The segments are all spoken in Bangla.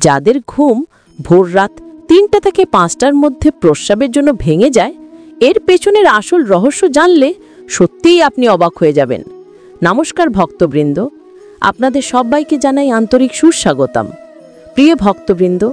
যাদের ঘুম ভোর রাত ৩টা থেকে ৫টার মধ্যে প্রস্রাবের জন্য ভেঙে যায়, এর পেছনের আসল রহস্য জানলে সত্যিই আপনি অবাক হয়ে যাবেন। নমস্কার ভক্তবৃন্দ, আপনাদের সবাইকে জানাই আন্তরিক সুস্বাগতম। প্রিয় ভক্তবৃন্দ,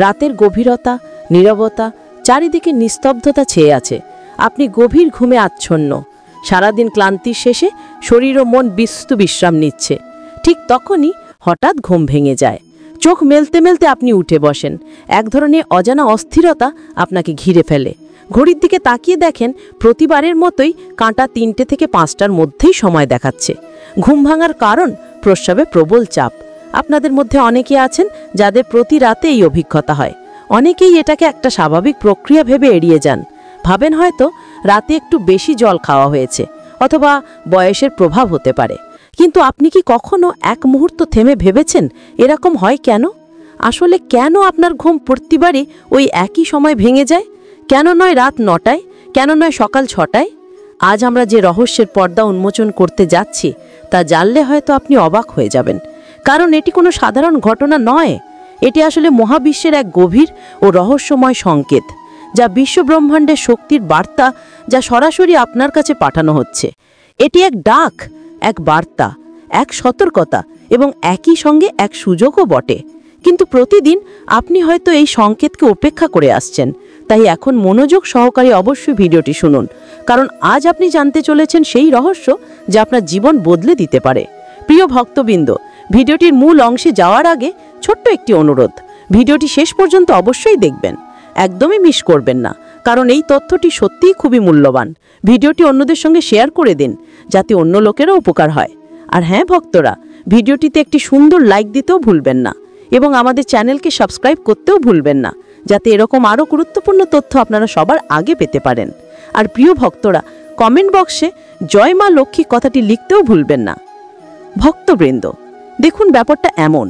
রাতের গভীরতা, নীরবতা, চারিদিকে নিস্তব্ধতা ছেয়ে আছে। আপনি গভীর ঘুমে আচ্ছন্ন। সারাদিন ক্লান্তির শেষে শরীর ও মন বিশ্রাম নিচ্ছে। ঠিক তখনই হঠাৎ ঘুম ভেঙে যায়। চোখ মেলতে মেলতে আপনি উঠে বসেন। এক ধরনের অজানা অস্থিরতা আপনাকে ঘিরে ফেলে। ঘড়ির দিকে তাকিয়ে দেখেন প্রতিবারের মতোই কাঁটা ৩টে থেকে ৫টার মধ্যেই সময় দেখাচ্ছে। ঘুম ভাঙার কারণ প্রস্রাবে প্রবল চাপ। আপনাদের মধ্যে অনেকে আছেন যাদের প্রতি রাতে এই অভিজ্ঞতা হয়। অনেকেই এটাকে একটা স্বাভাবিক প্রক্রিয়া ভেবে এড়িয়ে যান। ভাবেন হয়তো রাতে একটু বেশি জল খাওয়া হয়েছে, অথবা বয়সের প্রভাব হতে পারে। কিন্তু আপনি কি কখনো এক মুহূর্ত থেমে ভেবেছেন এরকম হয় কেন? আসলে কেন আপনার ঘুম প্রতিবারই ওই একই সময় ভেঙে যায়? কেন নয় রাত ৯টায়, কেন নয় সকাল ৬টায়? আজ আমরা যে রহস্যের পর্দা উন্মোচন করতে যাচ্ছি তা জানলে হয়তো আপনি অবাক হয়ে যাবেন। কারণ এটি কোনো সাধারণ ঘটনা নয়। এটি আসলে মহাবিশ্বের এক গভীর ও রহস্যময় সংকেত, যা বিশ্বব্রহ্মাণ্ডের শক্তির বার্তা, যা সরাসরি আপনার কাছে পাঠানো হচ্ছে। এটি এক ডাক, এক বার্তা, এক সতর্কতা এবং একই সঙ্গে এক সুযোগও বটে। কিন্তু প্রতিদিন আপনি হয়তো এই সংকেতকে উপেক্ষা করে আসছেন। তাই এখন মনোযোগ সহকারে অবশ্যই ভিডিওটি শুনুন, কারণ আজ আপনি জানতে চলেছেন সেই রহস্য যা আপনার জীবন বদলে দিতে পারে। প্রিয় ভক্তবৃন্দ, ভিডিওটির মূল অংশে যাওয়ার আগে ছোট্ট একটি অনুরোধ, ভিডিওটি শেষ পর্যন্ত অবশ্যই দেখবেন। একদমই মিস করবেন না, কারণ এই তথ্যটি সত্যিই খুবই মূল্যবান। ভিডিওটি অন্যদের সঙ্গে শেয়ার করে দিন, যাতে অন্য লোকেরও উপকার হয়। আর হ্যাঁ ভক্তরা, ভিডিওটিতে একটি সুন্দর লাইক দিতেও ভুলবেন না এবং আমাদের চ্যানেলকে সাবস্ক্রাইব করতেও ভুলবেন না, যাতে এরকম আরও গুরুত্বপূর্ণ তথ্য আপনারা সবার আগে পেতে পারেন। আর প্রিয় ভক্তরা, কমেন্ট বক্সে জয় মা লক্ষ্মী কথাটি লিখতেও ভুলবেন না। ভক্তবৃন্দ, দেখুন ব্যাপারটা এমন,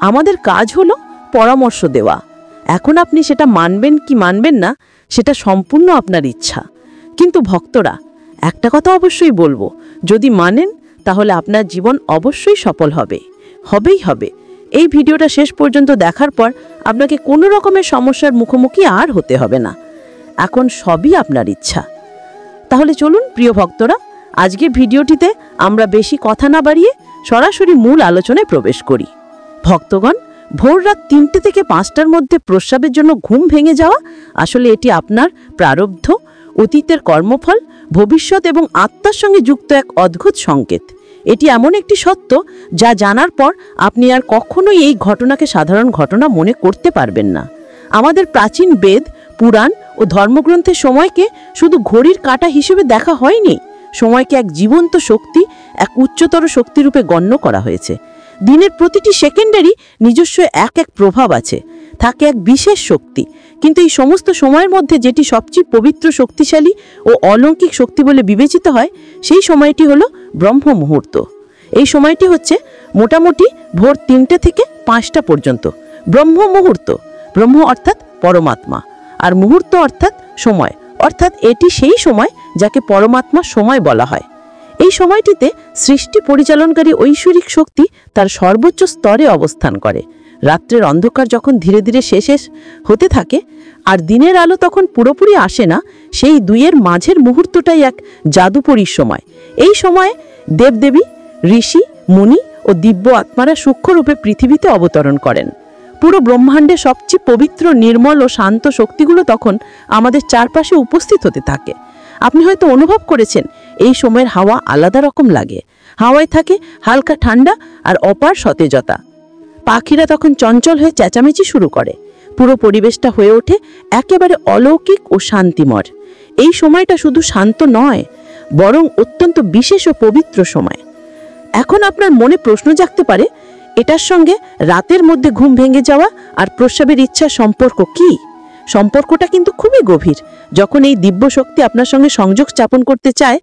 আমাদের কাজ হলো পরামর্শ দেওয়া। এখন আপনি সেটা মানবেন কি মানবেন না সেটা সম্পূর্ণ আপনার ইচ্ছা। কিন্তু ভক্তরা, একটা কথা অবশ্যই বলবো, যদি মানেন তাহলে আপনার জীবন অবশ্যই সফল হবেই হবে। এই ভিডিওটা শেষ পর্যন্ত দেখার পর আপনাকে কোনো রকমের সমস্যার মুখোমুখি আর হতে হবে না। এখন সবই আপনার ইচ্ছা। তাহলে চলুন প্রিয় ভক্তরা, আজকের ভিডিওটিতে আমরা বেশি কথা না বাড়িয়ে সরাসরি মূল আলোচনায় প্রবেশ করি। ভক্তগণ, ভোর রাত ৩টে থেকে ৫টার মধ্যে প্রস্রাবের জন্য ঘুম ভেঙে যাওয়া, আসলে এটি আপনার প্রারব্ধ, অতীতের কর্মফল, ভবিষ্যৎ এবং আত্মার সঙ্গে যুক্ত এক অদ্ভুত সংকেত। এটি এমন একটি সত্য যা জানার পর আপনি আর কখনোই এই ঘটনাকে সাধারণ ঘটনা মনে করতে পারবেন না। আমাদের প্রাচীন বেদ, পুরাণ ও ধর্মগ্রন্থের সময়কে শুধু ঘড়ির কাঁটা হিসেবে দেখা হয়নি। সময়কে এক জীবন্ত শক্তি, এক উচ্চতর শক্তিরূপে গণ্য করা হয়েছে। দিনের প্রতিটি সেকেন্ডেরই নিজস্ব এক প্রভাব আছে, থাকে এক বিশেষ শক্তি। কিন্তু এই সমস্ত সময়ের মধ্যে যেটি সবচেয়ে পবিত্র, শক্তিশালী ও অলৌকিক শক্তি বলে বিবেচিত হয়, সেই সময়টি হলো ব্রহ্ম মুহূর্ত। এই সময়টি হচ্ছে মোটামুটি ভোর ৩টে থেকে ৫টা পর্যন্ত। ব্রহ্ম মুহূর্ত, ব্রহ্ম অর্থাৎ পরমাত্মা, আর মুহূর্ত অর্থাৎ সময়, অর্থাৎ এটি সেই সময় যাকে পরমাত্মা সময় বলা হয়। এই সময়টিতে সৃষ্টি পরিচালনকারী ঐশ্বরিক শক্তি তার সর্বোচ্চ স্তরে অবস্থান করে। রাত্রের অন্ধকার যখন ধীরে ধীরে শেষ হতে থাকে আর দিনের আলো তখন পুরোপুরি আসে না, সেই দুইয়ের মাঝের মুহূর্তটাই এক জাদুপরীর সময়। এই সময়ে দেবদেবী, ঋষি, মুনি ও দিব্য আত্মারা সূক্ষ্মরূপে পৃথিবীতে অবতরণ করেন। পুরো ব্রহ্মাণ্ডের সবচেয়ে পবিত্র, নির্মল ও শান্ত শক্তিগুলো তখন আমাদের চারপাশে উপস্থিত হতে থাকে। আপনি হয়তো অনুভব করেছেন এই সময়ের হাওয়া আলাদা রকম লাগে। হাওয়ায় থাকে হালকা ঠান্ডা আর অপার সতেজতা। পাখিরা তখন চঞ্চল হয়ে চেঁচামেচি শুরু করে। পুরো পরিবেশটা হয়ে ওঠে একেবারে অলৌকিক ও শান্তিময়। এই সময়টা শুধু শান্ত নয়, বরং অত্যন্ত বিশেষ ও পবিত্র সময়। এখন আপনার মনে প্রশ্ন জাগতে পারে, এটার সঙ্গে রাতের মধ্যে ঘুম ভেঙে যাওয়া আর প্রস্রাবের ইচ্ছার সম্পর্ক কি? সম্পর্কটা কিন্তু খুবই গভীর। যখন এই দিব্য শক্তি আপনার সঙ্গে সংযোগ স্থাপন করতে চায়,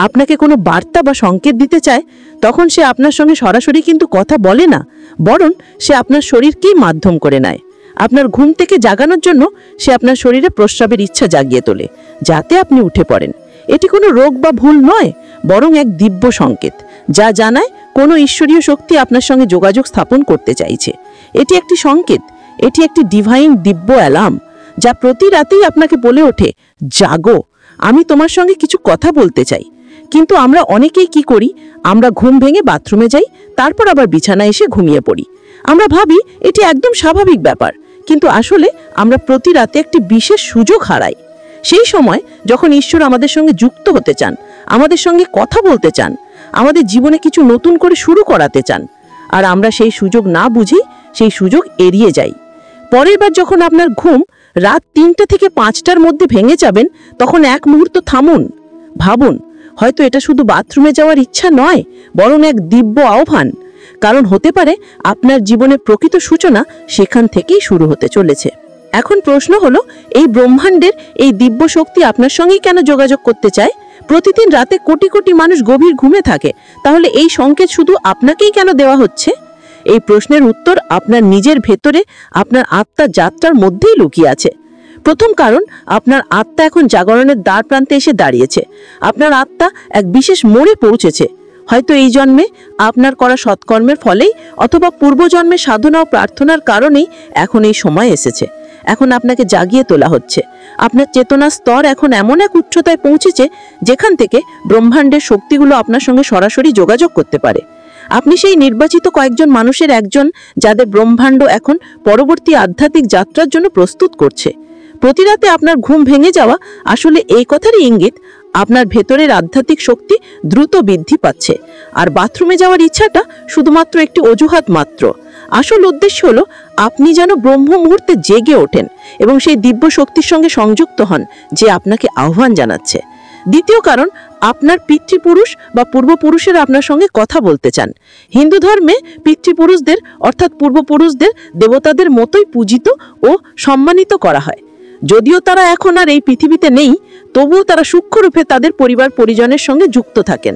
আপনাকে কোনো বার্তা বা সংকেত দিতে চায়, তখন সে আপনার সঙ্গে সরাসরি কিন্তু কথা বলে না, বরং সে আপনার শরীরকেই মাধ্যম করে নেয়। আপনার ঘুম থেকে জাগানোর জন্য সে আপনার শরীরে প্রস্রাবের ইচ্ছা জাগিয়ে তোলে, যাতে আপনি উঠে পড়েন। এটি কোনো রোগ বা ভুল নয়, বরং এক দিব্য সংকেত, যা জানায় কোনো ঈশ্বরীয় শক্তি আপনার সঙ্গে যোগাযোগ স্থাপন করতে চাইছে। এটি একটি সংকেত এটি একটি ডিভাইন দিব্য অ্যালার্ম, যা প্রতি রাতেই আপনাকে বলে ওঠে, জাগো, আমি তোমার সঙ্গে কিছু কথা বলতে চাই। কিন্তু আমরা অনেকেই কি করি, আমরা ঘুম ভেঙে বাথরুমে যাই, তারপর আবার বিছানায় এসে ঘুমিয়ে পড়ি। আমরা ভাবি এটি একদম স্বাভাবিক ব্যাপার, কিন্তু আসলে আমরা প্রতি রাতে একটি বিশেষ সুযোগ হারাই। সেই সময় যখন ঈশ্বর আমাদের সঙ্গে যুক্ত হতে চান, আমাদের সঙ্গে কথা বলতে চান, আমাদের জীবনে কিছু নতুন করে শুরু করাতে চান, আর আমরা সেই সুযোগ না বুঝি সেই সুযোগ এড়িয়ে যাই। পরের বার যখন আপনার ঘুম রাত 3টা থেকে 5টার মধ্যে ভেঙে যাবেন, তখন এক মুহূর্ত থামুন, ভাবুন, হয়তো এটা শুধু বাথরুমে যাওয়ার ইচ্ছা নয়, বরং এক দিব্য আহ্বান। কারণ হতে পারে আপনার জীবনে প্রকৃত সূচনা সেখান থেকেই শুরু হতে চলেছে। এখন প্রশ্ন হলো, এই ব্রহ্মাণ্ডের এই দিব্য শক্তি আপনার সঙ্গেই কেন যোগাযোগ করতে চায়? প্রতিদিন রাতে কোটি কোটি মানুষ গভীর ঘুমে থাকে, তাহলে এই সংকেত শুধু আপনাকেই কেন দেওয়া হচ্ছে? এই প্রশ্নের উত্তর আপনার নিজের ভেতরে, আপনার আত্মার যাত্রার মধ্যেই লুকিয়ে আছে। প্রথম কারণ, আপনার আত্মা এখন জাগরণের দ্বার প্রান্তে এসে দাঁড়িয়েছে। আপনার আত্মা এক বিশেষ মোড়ে পৌঁছেছে। হয়তো এই জন্মে আপনার করা সৎকর্মের ফলেই, অথবা পূর্বজন্মের সাধনা ও প্রার্থনার কারণেই এখন এই সময় এসেছে। এখন আপনাকে জাগিয়ে তোলা হচ্ছে। আপনার চেতনার স্তর এখন এমন এক উচ্চতায় পৌঁছেছে যেখান থেকে ব্রহ্মাণ্ডের শক্তিগুলো আপনার সঙ্গে সরাসরি যোগাযোগ করতে পারে। আপনি সেই নির্বাচিত কয়েকজন মানুষের একজন, যাদের ব্রহ্মাণ্ড এখন পরবর্তী আধ্যাত্মিক যাত্রার জন্য প্রস্তুত করছে। প্রতি রাতে আপনার ঘুম ভেঙে যাওয়া আসলে এই কথারই ইঙ্গিত, আপনার ভেতরের আধ্যাত্মিক শক্তি দ্রুত বৃদ্ধি পাচ্ছে, আর বাথরুমে যাওয়ার ইচ্ছাটা শুধুমাত্র একটি অজুহাত মাত্র। আসল উদ্দেশ্য হলো আপনি যেন ব্রহ্ম মুহূর্তে জেগে ওঠেন এবং সেই দিব্য শক্তির সঙ্গে সংযুক্ত হন যে আপনাকে আহ্বান জানাচ্ছে। দ্বিতীয় কারণ, আপনার পিতৃপুরুষ বা পূর্বপুরুষেরা আপনার সঙ্গে কথা বলতে চান। হিন্দু ধর্মে পিতৃপুরুষদের অর্থাৎ পূর্বপুরুষদের দেবতাদের মতোই পূজিত ও সম্মানিত করা হয়। যদিও তারা এখন আর এই পৃথিবীতে নেই, তবুও তারা সূক্ষ্মরূপে তাদের পরিবার পরিজনের সঙ্গে যুক্ত থাকেন।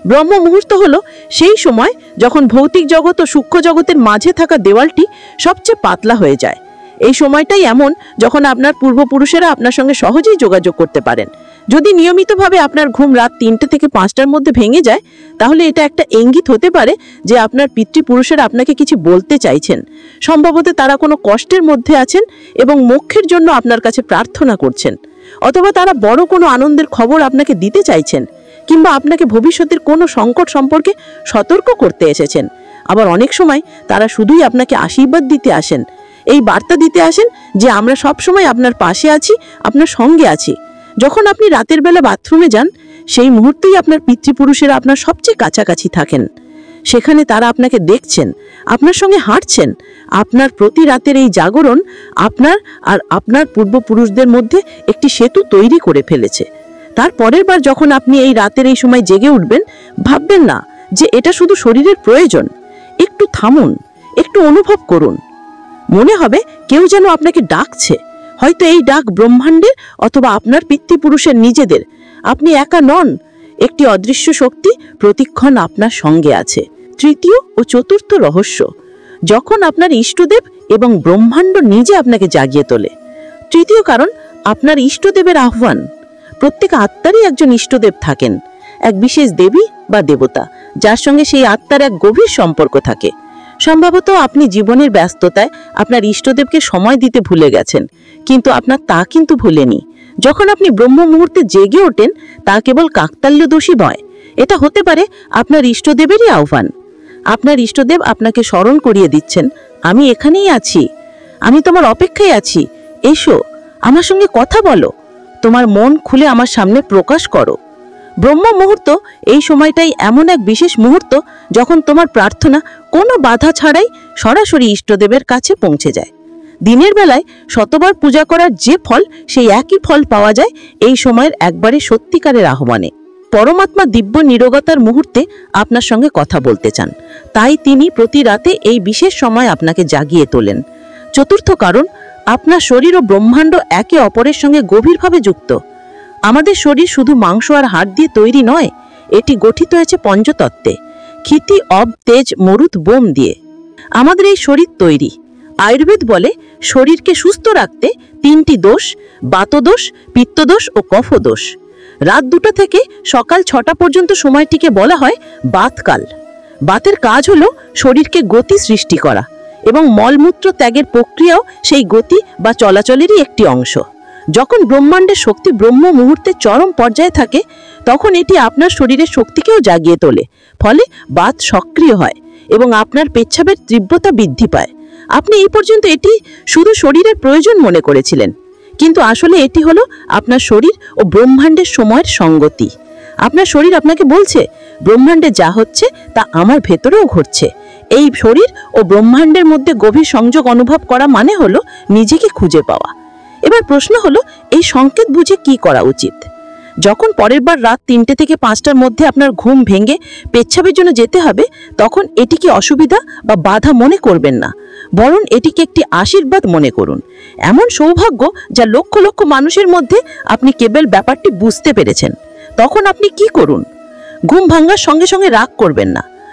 ব্রহ্ম মুহূর্ত হলো সেই সময় যখন ভৌতিক জগৎ ও সূক্ষ্ম জগতের মাঝে থাকা দেওয়ালটি সবচেয়ে পাতলা হয়ে যায়। এই সময়টাই এমন যখন আপনার পূর্বপুরুষেরা আপনার সঙ্গে সহজেই যোগাযোগ করতে পারেন। যদি নিয়মিতভাবে আপনার ঘুম রাত 3টে থেকে 5টার মধ্যে ভেঙে যায়, তাহলে এটা একটা ইঙ্গিত হতে পারে যে আপনার পিতৃপুরুষেরা আপনাকে কিছু বলতে চাইছেন। সম্ভবত তারা কোনো কষ্টের মধ্যে আছেন এবং মোক্ষের জন্য আপনার কাছে প্রার্থনা করছেন, অথবা তারা বড় কোনো আনন্দের খবর আপনাকে দিতে চাইছেন, কিংবা আপনাকে ভবিষ্যতের কোনো সংকট সম্পর্কে সতর্ক করতে এসেছেন। আবার অনেক সময় তারা শুধুই আপনাকে আশীর্বাদ দিতে আসেন, এই বার্তা দিতে আসেন যে আমরা সবসময় আপনার পাশে আছি, আপনার সঙ্গে আছি। যখন আপনি রাতের বেলা বাথরুমে যান, সেই মুহূর্তেই আপনার পিতৃপুরুষেরা আপনার সবচেয়ে কাছাকাছি থাকেন। সেখানে তারা আপনাকে দেখছেন, আপনার সঙ্গে হাঁটছেন। আপনার প্রতি রাতের এই জাগরণ আপনার আর আপনার পূর্বপুরুষদের মধ্যে একটি সেতু তৈরি করে ফেলেছে। তার পরের বার যখন আপনি এই রাতের এই সময় জেগে উঠবেন, ভাববেন না যে এটা শুধু শরীরের প্রয়োজন। একটু থামুন, একটু অনুভব করুন। মনে হবে কেউ যেন আপনাকে ডাকছে। হয়তো এই ডাক ব্রহ্মাণ্ডের অথবা আপনার পিতৃপুরুষের নিজেদের। আপনি একা নন, একটি অদৃশ্য শক্তি প্রতিক্ষণ আপনার সঙ্গে আছে। তৃতীয় ও চতুর্থ রহস্য, যখন আপনার ইষ্টদেব এবং ব্রহ্মাণ্ড নিজে আপনাকে জাগিয়ে তোলে। তৃতীয় কারণ, আপনার ইষ্টদেবের আহ্বান। প্রত্যেক আত্মারই একজন ইষ্টদেব থাকেন, এক বিশেষ দেবী বা দেবতা যার সঙ্গে সেই আত্মার এক গভীর সম্পর্ক থাকে। সম্ভবত আপনি জীবনের ব্যস্ততায় আপনার ইষ্টদেবকে সময় দিতে ভুলে গেছেন, কিন্তু আপনার তা কিন্তু ভুলেনি। যখন আপনি ব্রহ্ম মুহূর্তে জেগে ওঠেন, তা কেবল কাকতালীয় দোষী নয়, এটা হতে পারে আপনার ইষ্টদেবেরই আহ্বান। আপনার ইষ্টদেব আপনাকে স্মরণ করিয়ে দিচ্ছেন, আমি এখানেই আছি, আমি তোমার অপেক্ষায় আছি, এসো, আমার সঙ্গে কথা বলো, তোমার মন খুলে আমার সামনে প্রকাশ করো। ব্রহ্ম মুহূর্ত এই সময়টাই এমন এক বিশেষ মুহূর্ত যখন তোমার প্রার্থনা কোনো বাধা ছাড়াই সরাসরি ইষ্টদেবের কাছে পৌঁছে যায়। দিনের বেলায় শতবার পূজা করার যে ফল, সেই একই ফল পাওয়া যায় এই সময়ের একবারে সত্যিকারের আহ্বানে। পরমাত্মা দিব্য নিরবতার মুহূর্তে আপনার সঙ্গে কথা বলতে চান, তাই তিনি প্রতি রাতে এই বিশেষ সময় আপনাকে জাগিয়ে তোলেন। চতুর্থ কারণ, আপনার শরীর ও ব্রহ্মাণ্ড একে অপরের সঙ্গে গভীরভাবে যুক্ত। আমাদের শরীর শুধু মাংস আর হাড় দিয়ে তৈরি নয়, এটি গঠিত হয়েছে পঞ্চতত্ত্বে, ক্ষিতি, অব, তেজ, মরুত, বোম দিয়ে। আমাদের এই শরীর তৈরি। আয়ুর্বেদ বলে শরীরকে সুস্থ রাখতে 3টি দোষ, বাতদোষ, পিত্তদোষ ও কফদোষ। রাত 2টা থেকে সকাল 6টা পর্যন্ত সময়টিকে বলা হয় বাতকাল। বাতের কাজ হলো শরীরকে গতি সৃষ্টি করা। এবং মলমূত্র ত্যাগের প্রক্রিয়াও সেই গতি বা চলাচলেরই একটি অংশ। যখন ব্রহ্মাণ্ডের শক্তি ব্রহ্ম মুহূর্তে চরম পর্যায়ে থাকে, তখন এটি আপনার শরীরের শক্তিকেও জাগিয়ে তোলে, ফলে বাত সক্রিয় হয় এবং আপনার পেচ্ছাবের তীব্রতা বৃদ্ধি পায়। আপনি এই পর্যন্ত এটি শুধু শরীরের প্রয়োজন মনে করেছিলেন, কিন্তু আসলে এটি হলো আপনার শরীর ও ব্রহ্মাণ্ডের সময়ের সঙ্গতি। আপনার শরীর আপনাকে বলছে, ব্রহ্মাণ্ডে যা হচ্ছে তা আমার ভেতরেও ঘটছে। এই শরীর ও ব্রহ্মাণ্ডের মধ্যে গভীর সংযোগ অনুভব করা মানে হলো নিজেকে খুঁজে পাওয়া। এবার প্রশ্ন হলো, এই সংকেত বুঝে কি করা উচিত? যখন পরের বার রাত 3টে থেকে 5টার মধ্যে আপনার ঘুম ভেঙে পেচ্ছাবের জন্য যেতে হবে, তখন এটিকে অসুবিধা বা বাধা মনে করবেন না, বরং এটিকে একটি আশীর্বাদ মনে করুন। এমন সৌভাগ্য যা লক্ষ লক্ষ মানুষের মধ্যে আপনি কেবল ব্যাপারটি বুঝতে পেরেছেন। তখন আপনি কি করুন? ঘুম ভাঙার সঙ্গে সঙ্গে রাগ করবেন না,